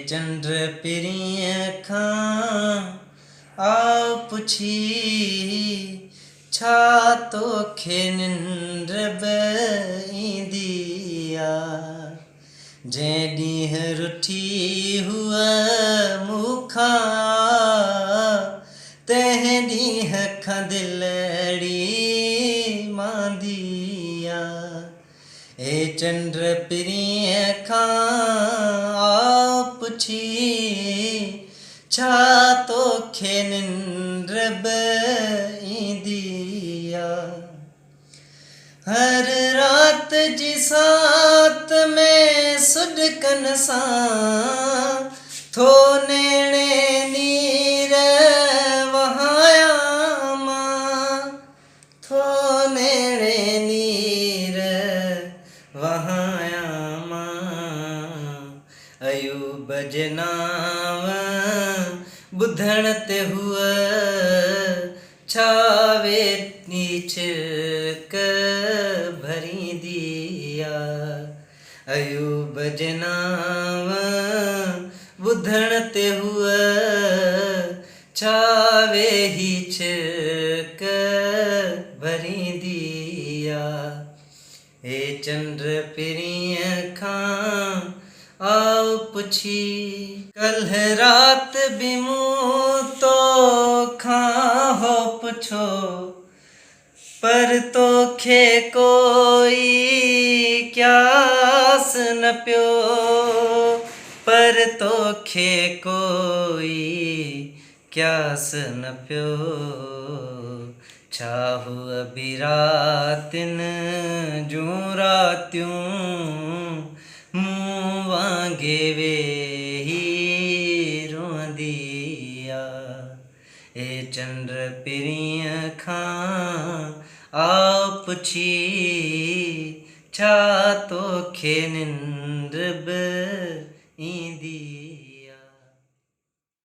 चंद्र पिरीअ खां आओ पुछी छा तोखे निंड ईंदी आहे। जंहिं ॾींहुं रुठी हुअ मूंखां तंहिं ॾींहुं खां दिलड़ी मांदी आहे। हे चंद्र पिरीअ खां आओ पुछी छा तोखे निंड ईंदी आहे। हर रात जी सात में सुॾकन सां थो नेणे नीर वहाया मां, थो नेणे नीर वहाया मां। अयूब जे नाम ॿुधण ते हुअ छा वेती छिक भरींदी आहे। अयूब जे नाम ॿुधण ते हुअ छा वेही छिक भरींदी आहे। हे चंद्र पिरीअ खां आओ पुछी कल्ह रात बि मूं तोखां हो पुछो पर तोखे कोई क्यास न पियो, पर तोखे कोई क्यास न पियो। छा हुअ बि रातिनि जूं रातियूं मूं वांगुरु वेही रोंदी आहे। हे चंद्र पिरीअ खां आओ पुछी छा तोखे निंड ईंदी।